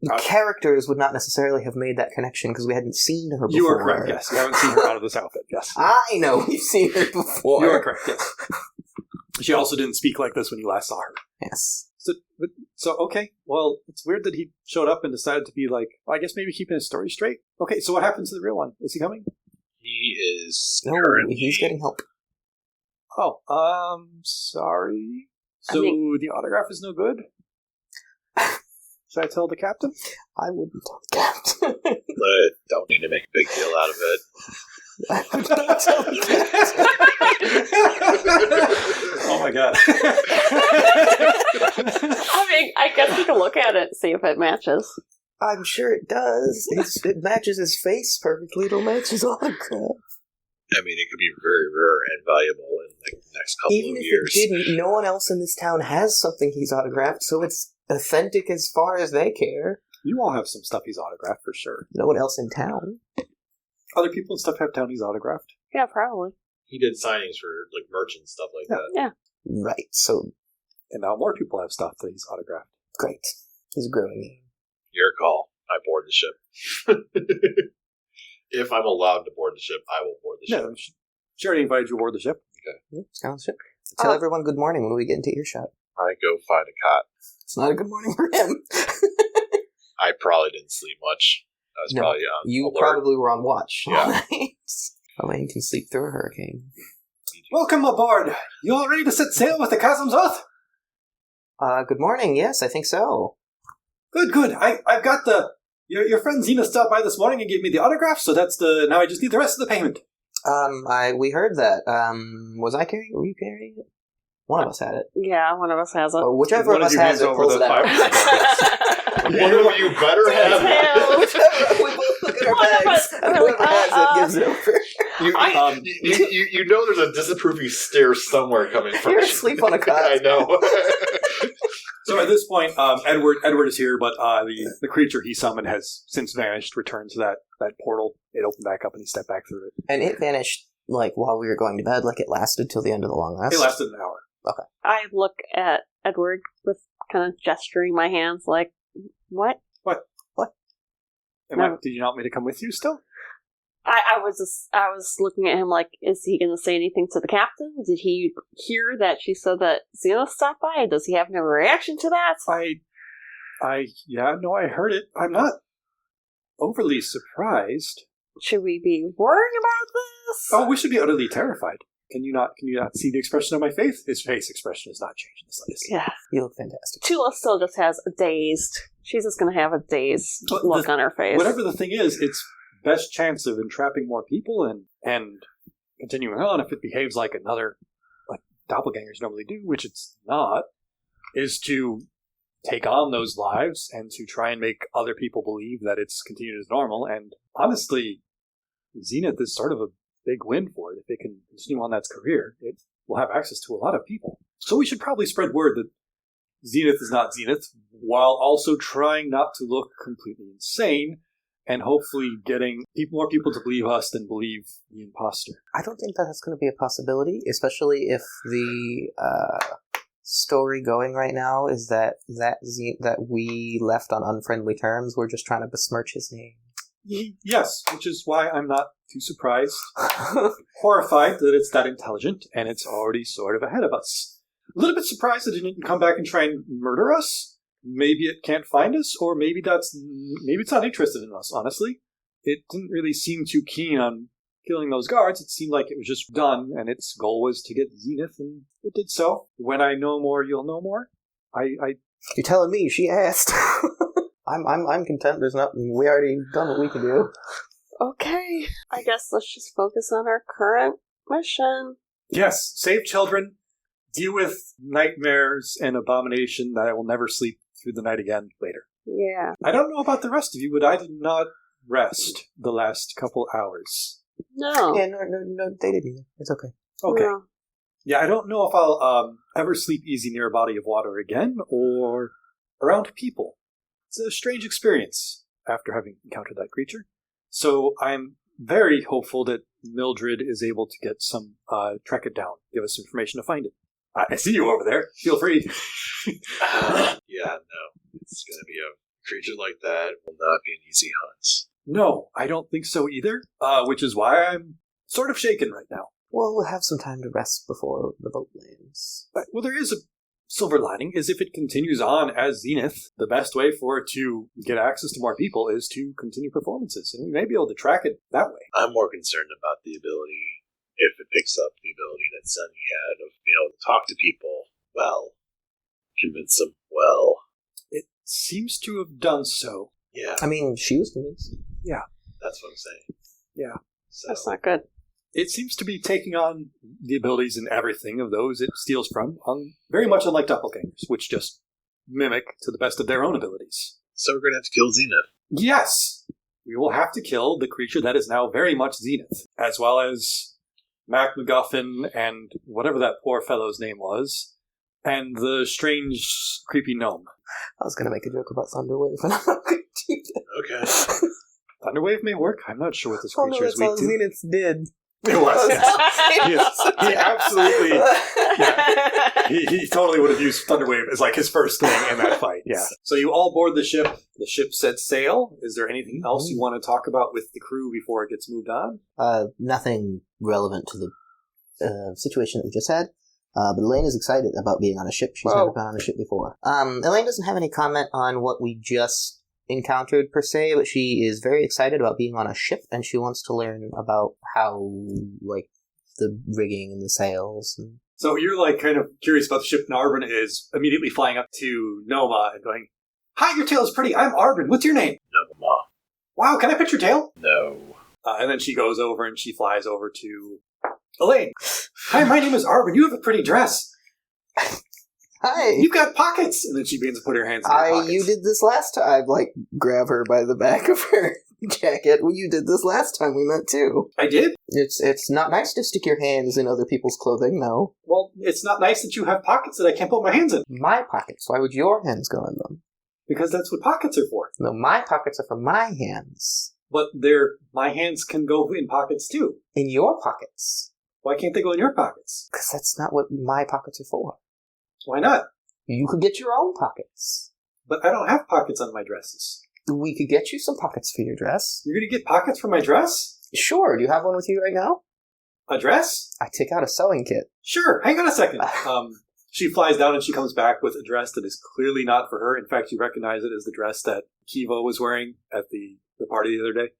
The characters would not necessarily have made that connection because we hadn't seen her before. You are correct, yes. You haven't seen her out of this outfit, yes. I know, we've seen her before. You are correct, yes. She also didn't speak like this when you last saw her. Yes. So, okay. Well, it's weird that he showed up and decided to be like, well, I guess maybe keeping his story straight. Okay, so what happens to the real one? Is he coming? He is No, currently... he's getting help. Oh, sorry. So the autograph is no good? Should I tell the captain? I wouldn't tell the captain. But don't need to make a big deal out of it. I would not tell the captain. Oh my god. I mean, I guess we can look at it and see if it matches. I'm sure it does. It matches his face perfectly. It'll match his autograph. I mean, it could be very rare and valuable in like the next couple Even of if years. it didn't, no one else in this town has something he's autographed, so it's authentic as far as they care. You all have some stuff he's autographed for sure. No one else in town. Other people and stuff have Townie's autographed. Yeah, probably. He did signings for like merch and stuff like that. Right, so And now more people have stuff that he's autographed. great. He's growing. Your call. I board the ship. If I'm allowed to board the ship, I will board the ship. No, she already invited you aboard the ship. Yeah, it's kind of shit. Tell everyone good morning when we get into earshot. I go find a cot. It's not a good morning for him. I probably didn't sleep much. I was probably on You alert. probably were on watch. Yeah. Elaine can sleep through a hurricane. Welcome aboard. You all ready to set sail with the Chasm's Oath? Good morning. Yes, I think so. Good. I've got your friend Xena stopped by this morning and gave me the autograph, so now I just need the rest of the payment. We heard that. Was I carrying? Were you carrying it? One of us had it. Yeah, one of us has it. Whichever of us has it, pulls it out. You better have it. Whichever, we both look at our bags, and whoever has it gives it over. You know there's a disapproving stare somewhere coming from You're you. asleep on a cot. I know. So at this point, Edward is here, but the creature he summoned has since vanished, returned to that portal. It opened back up and he stepped back through it. And it vanished, while we were going to bed, it lasted till the end of the long rest? It lasted an hour. Okay. I look at Edward with kind of gesturing my hands like, what? Did you not want me to come with you still? I was looking at him like, is he going to say anything to the captain? Did he hear that she said that Xena stopped by? Does he have no reaction to that? I heard it. I'm not overly surprised. Should we be worrying about this? Oh, we should be utterly terrified. Can you not see the expression of my face? His face expression has not changed in the slightest. Yeah. You look fantastic. Tula still just has a dazed. She's just going to have a dazed look on her face. Whatever the thing is, it's best chance of entrapping more people and continuing on if it behaves like doppelgangers normally do, which it's not, is to take on those lives and to try and make other people believe that it's continued as normal. And honestly, Zenith is sort of a big win for it. If it can continue on that career, it will have access to a lot of people. So we should probably spread word that Zenith is not Zenith, while also trying not to look completely insane, and hopefully getting more people to believe us than believe the imposter. I don't think that's going to be a possibility, especially if the story going right now is that we left on unfriendly terms. We're just trying to besmirch his name. Yes, which is why I'm not too surprised, horrified that it's that intelligent, and it's already sort of ahead of us. A little bit surprised that it didn't come back and try and murder us. Maybe it can't find us, or maybe it's not interested in us, honestly. It didn't really seem too keen on killing those guards. It seemed like it was just done, and its goal was to get Zenith, and it did so. When I know more, you'll know more. You're telling me, she asked. I'm content. There's nothing. We already done what we can do. Okay. I guess let's just focus on our current mission. Yes, save children, deal with nightmares and abomination that I will never sleep through the night again later. Yeah. I don't know about the rest of you, but I did not rest the last couple hours. No. Yeah, no, they didn't either. It's okay. Okay. No. Yeah, I don't know if I'll ever sleep easy near a body of water again or around people. It's a strange experience after having encountered that creature. So I'm very hopeful that Mildred is able to get some, track it down, give us information to find it. I see you over there. Feel free. Yeah, no. It's going to be a creature like that will not be an easy hunt. No, I don't think so either, which is why I'm sort of shaken right now. Well, we'll have some time to rest before the boat lands. Well, there is a silver lining, is if it continues on as Zenith, the best way for it to get access to more people is to continue performances, and we may be able to track it that way. I'm more concerned about the ability, if it picks up the ability that Sunny had of being able to talk to people well, convince them well. It seems to have done so. Yeah, I mean, she was convinced. that's what I'm saying. Yeah. So, That's not good. It seems to be taking on the abilities and everything of those it steals from, very much unlike doppelgangers, which just mimic to the best of their own abilities. so we're going to have to kill Zenith. Yes! We will have to kill the creature that is now very much Zenith, as well as Mac MacGuffin and whatever that poor fellow's name was, and the strange, creepy gnome. I was going to make a joke about Thunderwave, and I'm not going to do that. Okay. Thunderwave may work. I'm not sure what this Oh no, creature is that's all weak to. Zeniths did. It was, yes. He absolutely, he totally would have used Thunderwave as like his first thing in that fight, yeah. So you all board the ship. The ship sets sail. Is there anything else you want to talk about with the crew before it gets moved on? Nothing relevant to the situation that we just had. But Elaine is excited about being on a ship. She's never been on a ship before. Elaine doesn't have any comment on what we just encountered per se, but she is very excited about being on a ship, and she wants to learn about how, like, the rigging and the sails. And... So you're like kind of curious about the ship, and Arbin is immediately flying up to Noma and going, "Hi, your tail is pretty. I'm Arbin. What's your name?" No, Ma. "Wow, can I pet your tail?" No. And then she goes over and she flies over to Elaine. "Hi, my name is Arbin. You have a pretty dress. Hi! You've got pockets." And then she begins to put her hands in her pockets. You did this last time. Like, grab her by the back of her jacket. Well, you did this last time we met, too. I did? It's not nice to stick your hands in other people's clothing, no. Well, it's not nice that you have pockets that I can't put my hands in. My pockets. Why would your hands go in them? Because that's what pockets are for. No, my pockets are for my hands. But my hands can go in pockets too. In your pockets. Why can't they go in your pockets? Because that's not what my pockets are for. Why not? You could get your own pockets. But I don't have pockets on my dresses. We could get you some pockets for your dress. You're going to get pockets for my dress? Sure. Do you have one with you right now? A dress? I take out a sewing kit. Sure. Hang on a second. She flies down and she comes back with a dress that is clearly not for her. In fact, you recognize it as the dress that Kiva was wearing at the party the other day.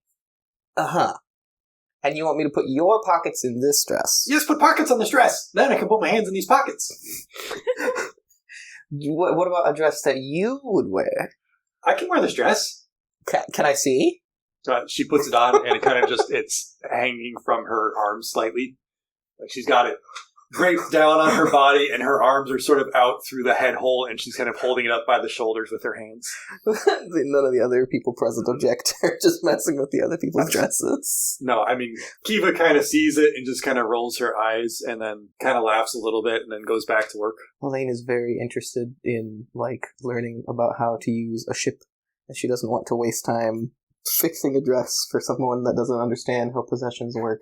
Uh-huh. And you want me to put your pockets in this dress? Yes, put pockets on this dress. Then I can put my hands in these pockets. What about a dress that you would wear? I can wear this dress. Can I see? She puts it on and it kind of it's hanging from her arms slightly. Like she's got it draped down on her body and her arms are sort of out through the head hole and she's kind of holding it up by the shoulders with her hands. None of the other people present object. They're just messing with the other people's dresses. No, I mean, Kiva kind of sees it and just kind of rolls her eyes and then kind of laughs a little bit and then goes back to work. Elaine is very interested in, like, learning about how to use a ship, and she doesn't want to waste time fixing a dress for someone that doesn't understand how possessions work.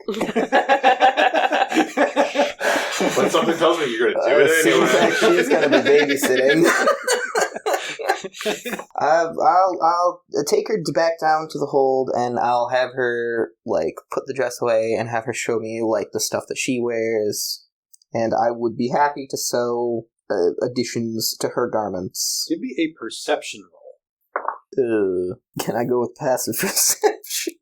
But something tells me you're going to do it anyway. She is going to be babysitting. I'll take her back down to the hold, and I'll have her, like, put the dress away and have her show me, like, the stuff that she wears. And I would be happy to sew additions to her garments. Give me a perception roll. Can I go with passive perception?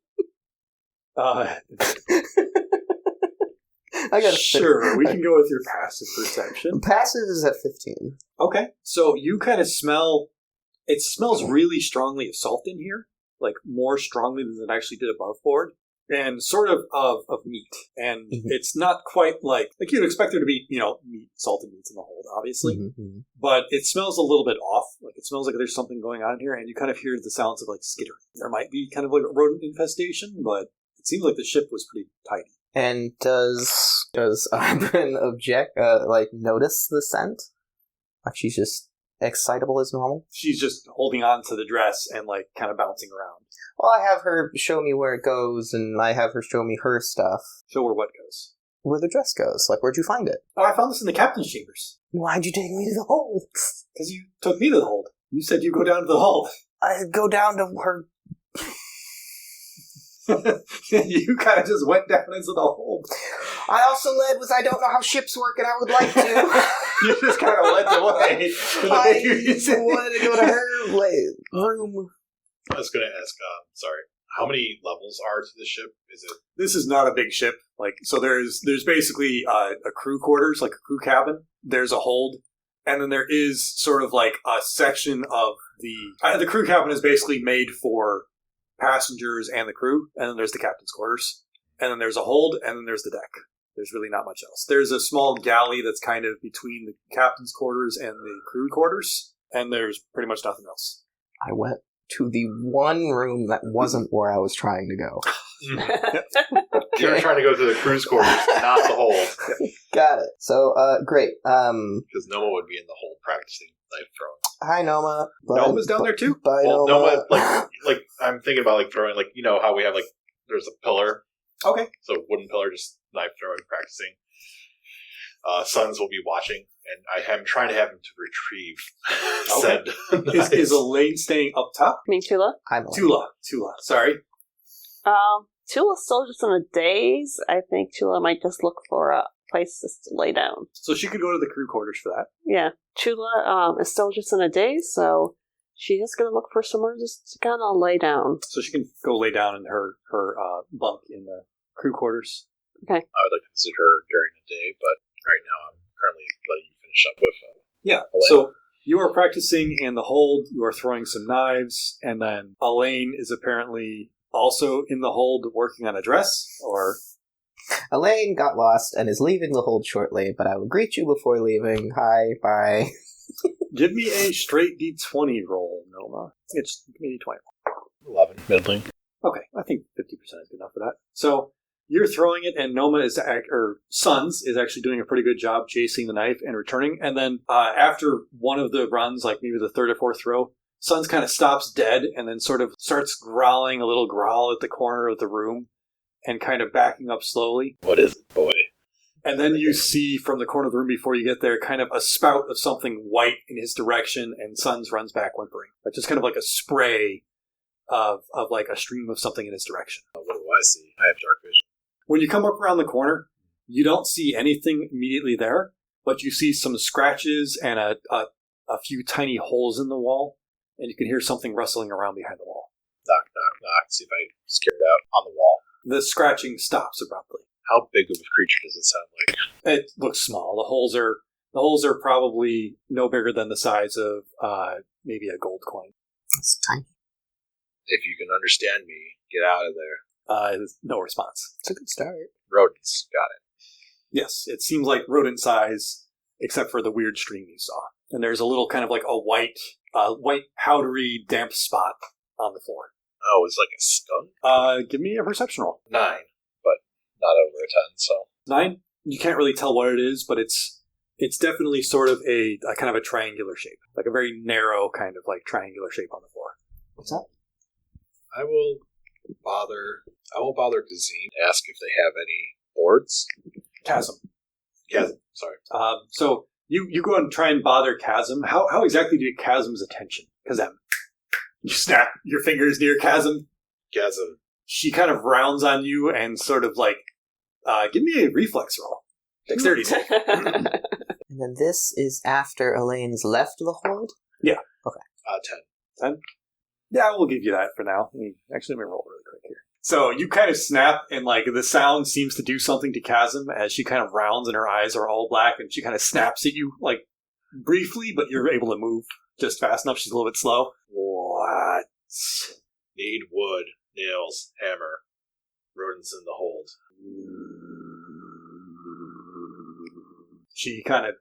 I got Sure, we can go with your passive perception. Passive is at 15. Okay, so you kind of smell... It smells really strongly of salt in here, like more strongly than it actually did above board. and sort of meat. And it's not quite like you'd expect there to be, meat, salted meats in the hold, obviously. Mm-hmm. But it smells a little bit off. Like it smells like there's something going on here, and you kind of hear the sounds of like skittering. There might be kind of like a rodent infestation, but it seems like the ship was pretty tidy. And does Auburn notice the scent? Like she's just excitable as normal? She's just holding on to the dress and like kind of bouncing around. Well, I have her show me where it goes, and I have her show me her stuff. Show her what goes. Where the dress goes. Like, where'd you find it? Oh, I found this in the captain's chambers. Why'd you take me to the hold? Because you took me to the hold. You said you'd go down to the hold. I'd go down to her... You kind of just went down into the hold. I also led with I don't know how ships work, and I would like to. You just kind of led the way. I wanted to go to her room. I was going to ask, sorry, how many levels are to the ship? Is it? This is not a big ship. So there's basically a crew quarters, like a crew cabin. There's a hold, and then there is sort of like a section of the crew cabin is basically made for passengers and the crew, and then there's the captain's quarters, and then there's a hold, and then there's the deck. There's really not much else. There's a small galley that's kind of between the captain's quarters and the crew quarters, and there's pretty much nothing else. I went to the one room that wasn't where I was trying to go. You were trying to go to the crew's quarters, not the hold. Got it. So, great. Because Noma would be in the hold practicing knife throwing. Hi, Noma. Noma's down there too? Bye, Well, Noma. Noma, like I'm thinking about like throwing, like how we have like there's a pillar. Okay. So wooden pillar, just knife throwing, practicing. Sons will be watching, and I'm trying to have him to retrieve said. Is Elaine staying up top? I mean, Tula? Tula. Sorry. Tula's still just in a daze. I think Tula might just look for a place to lay down. So she could go to the crew quarters for that. Yeah. Tula is still just in a daze, so she's just going to look for somewhere just to kind of lay down. So she can go lay down in her bunk in the crew quarters. Okay. I would like to visit her during the day, but right now I'm currently letting you finish up with Yeah. Elaine. So you are practicing in the hold. You are throwing some knives, and then Elaine is apparently also in the hold working on a dress, or... Elaine got lost and is leaving the hold shortly, but I will greet you before leaving. Hi, bye. Give me a straight D20 roll, Noma. It's maybe 20. 11. Middling. Okay, I think 50% is good enough for that. So you're throwing it, and Noma Sons is actually doing a pretty good job chasing the knife and returning. And then after one of the runs, like maybe the third or fourth throw, Sons kind of stops dead and then sort of starts growling a little growl at the corner of the room and kind of backing up slowly. What is it, boy? And then you see from the corner of the room before you get there kind of a spout of something white in his direction, and Sons runs back whimpering. Like just kind of like a spray of like a stream of something in his direction. What do I see? I have dark vision. When you come up around the corner, you don't see anything immediately there, but you see some scratches and a few tiny holes in the wall, and you can hear something rustling around behind the wall. Knock, knock, knock. See if I scare it out on the wall. The scratching stops abruptly. How big of a creature does it sound like? It looks small. The holes are probably no bigger than the size of maybe a gold coin. It's tiny. If you can understand me, get out of there. No response. It's a good start. Rodents. Got it. Yes, it seems like rodent size, except for the weird stream you saw. And there's a little kind of like a white powdery, damp spot on the floor. Oh, it's like a skunk? Give me a perception roll. 9. Not over a 10, so... 9? You can't really tell what it is, but it's definitely sort of a kind of a triangular shape. Like a very narrow kind of like triangular shape on the floor. What's up? I will bother Gazine, ask if they have any boards. Chasm. Sorry. So you go and try and bother Chasm. How exactly do you get Chasm's attention? Kazem. You snap your fingers near Chasm. Chasm. She kind of rounds on you and sort of like, give me a reflex roll. Dexterity save. And then this is after Elaine's left the hold? Yeah. Okay. 10. 10? Yeah, we'll give you that for now. Let me roll really quick here. So you kind of snap, and like the sound seems to do something to Chasm as she kind of rounds and her eyes are all black, and she kind of snaps at you like briefly, but you're able to move just fast enough. She's a little bit slow. What? Need wood, nails, hammer. rodents in the hold. She kind of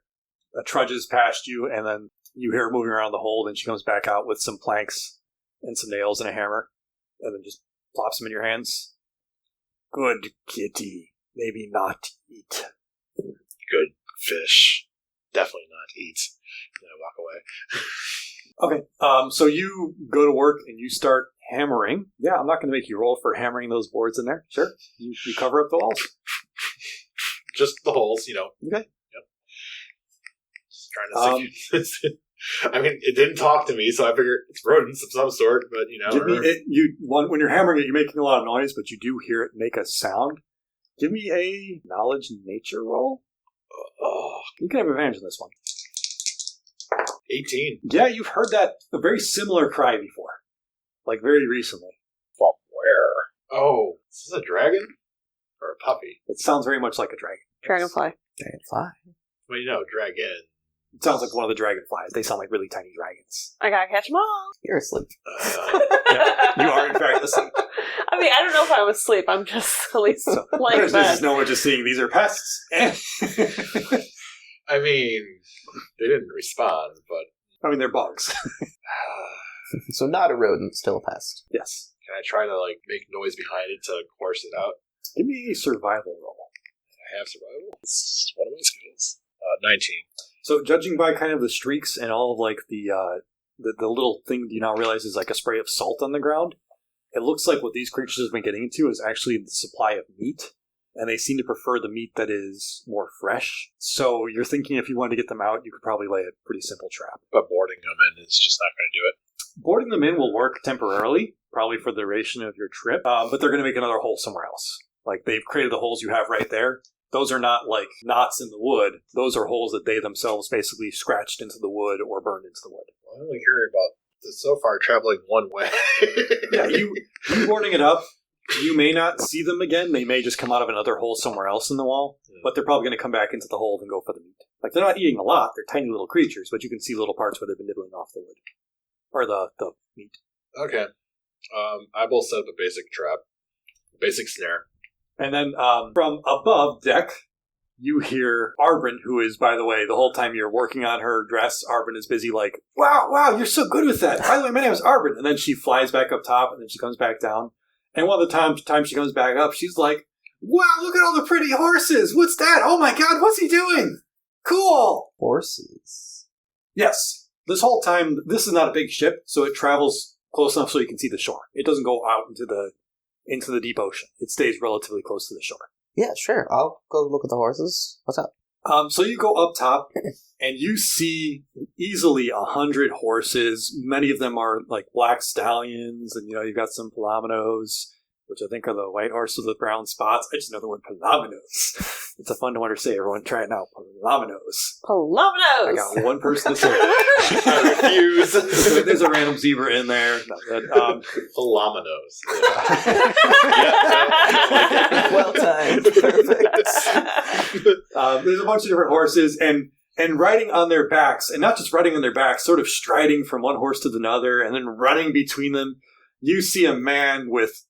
trudges past you, and then you hear her moving around the hold, and she comes back out with some planks and some nails and a hammer, and then just plops them in your hands. Good kitty. Maybe not eat. Good fish. Definitely not eat. And I walk away. Okay, so you go to work and you start hammering. Yeah, I'm not going to make you roll for hammering those boards in there. Sure. You cover up the walls. Just the holes, Okay. Just trying to see. I mean, it didn't talk to me, so I figured it's rodents of some sort, but, Give me when you're hammering it, you're making a lot of noise, but you do hear it make a sound. Give me a knowledge nature roll. You can have advantage in this one. 18. Yeah, you've heard a very similar cry before. Like, very recently. From where? Oh, is this a dragon? Or a puppy? It sounds very much like a dragon. Dragonfly. Dragonfly. Well, dragon. It sounds like one of the dragonflies. They sound like really tiny dragons. I gotta catch them all. You're asleep. Yeah, you are, in fact, asleep. I mean, I don't know if I was asleep. I'm just at least So, laying in this bed. is no one just seeing these are pests. I mean, they didn't respond, but I mean, they're bugs. So not a rodent, still a pest. Yes. can I try to, make noise behind it to coerce it out? Give me a survival roll. I have survival. It's one of my skills. 19. So, judging by kind of the streaks and all of the little thing you now realize is like a spray of salt on the ground, it looks like what these creatures have been getting into is actually the supply of meat, and they seem to prefer the meat that is more fresh. So, you're thinking if you wanted to get them out, you could probably lay a pretty simple trap. But boarding them in is just not going to do it. Boarding them in will work temporarily, probably for the duration of your trip, but they're going to make another hole somewhere else. Like, they've created the holes you have right there. Those are not like knots in the wood. Those are holes that they themselves basically scratched into the wood or burned into the wood. Well, I only hear about this so far traveling one way. Yeah, you boarding it up, you may not see them again. They may just come out of another hole somewhere else in the wall, but they're probably going to come back into the hole and go for the meat. Like, they're not eating a lot. They're tiny little creatures, but you can see little parts where they've been nibbling off the wood. Or the meat. Okay. I will set up a basic trap. Basic snare. And then from above deck, you hear Arbin, who is, by the way, the whole time you're working on her dress, Arbin is busy like, wow, you're so good with that. By the way, my name is Arbin. And then she flies back up top, and then she comes back down. And one of the times she comes back up, she's like, wow, look at all the pretty horses. What's that? Oh my god, what's he doing? Cool. Horses. Yes. This whole time, this is not a big ship, so it travels close enough so you can see the shore. It doesn't go out into the deep ocean. It stays relatively close to the shore. Yeah, sure. I'll go look at the horses. What's up? So you go up top, and you see easily 100 horses. Many of them are like black stallions, and you've got some palominos, which I think are the white horses with brown spots. I just know the word palominos. It's a fun one to say. Everyone try it now. Palominos. Palominos! I got one person to say it. I refuse. There's a random zebra in there. Palominos. Well timed. Perfect. There's a bunch of different horses, and riding on their backs, and not just riding on their backs, sort of striding from one horse to another, and then running between them, you see a man with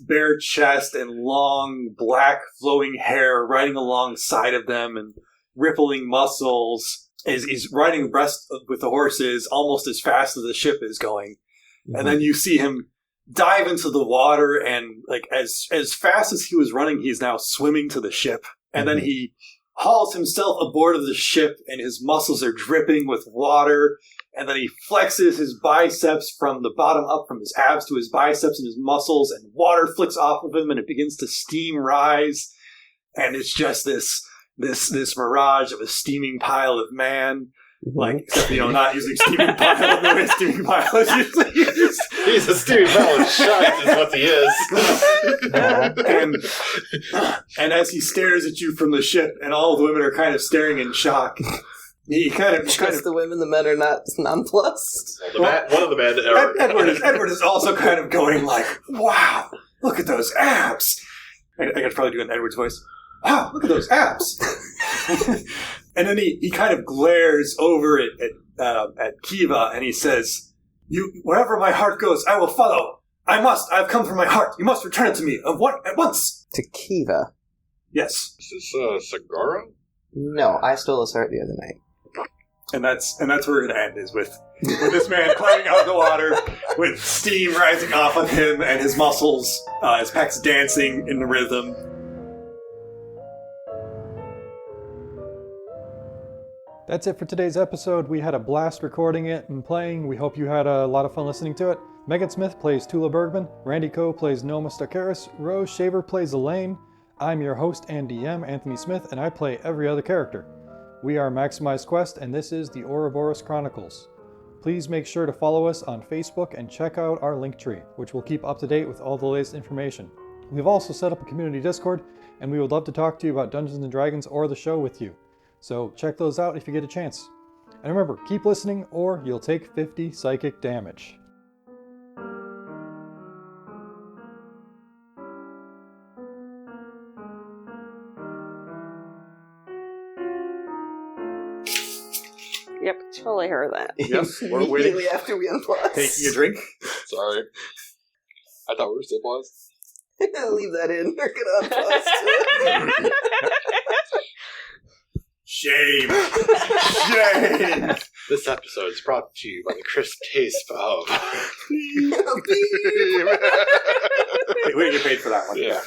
bare chest and long black flowing hair riding alongside of them and rippling muscles. He's riding abreast with the horses almost as fast as the ship is going. Mm-hmm. And then you see him dive into the water, and like as fast as he was running, he's now swimming to the ship. And then he hauls himself aboard of the ship, and his muscles are dripping with water. And then he flexes his biceps from the bottom up, from his abs to his biceps and his muscles, and water flicks off of him, and it begins to steam rise. And it's just this mirage of a steaming pile of man. Like, except, not using steaming pile the way steaming pile is usually used. He's a steaming pile of shite is what he is. And as he stares at you from the ship, and all the women are kind of staring in shock, he kind of the women, the men are not nonplussed. Well, one of the men... Edward is also kind of going like, wow, look at those abs. I could probably do an Edward's voice. Wow, look at those abs. And then he kind of glares over at Kiva, and he says, wherever my heart goes, I will follow. I've come from my heart. You must return it to me at once. To Kiva. Yes. Is this Sagara? No, I stole his heart the other night. And that's where it ends, is with this man climbing out of the water, with steam rising off of him and his muscles, his pecs dancing in the rhythm. That's it for today's episode. We had a blast recording it and playing. We hope you had a lot of fun listening to it. Megan Smith plays Tula Bergman. Randy Coe plays Noma Stakaris. Rose Shaver plays Elaine. I'm your host and DM, Anthony Smith, and I play every other character. We are Maximize Quest, and this is the Ouroboros Chronicles. Please make sure to follow us on Facebook and check out our Linktree, which will keep up to date with all the latest information. We've also set up a community Discord, and we would love to talk to you about Dungeons & Dragons or the show with you. So check those out if you get a chance. And remember, keep listening or you'll take 50 psychic damage. Yep, totally heard that. Yep, we're waiting. Immediately after we unpause. Taking a drink. Sorry. I thought we were still paused. Leave that in. We're gonna unpause too. Shame. Shame. This episode is brought to you by the crisp taste of... We didn't get paid for that one. Yeah.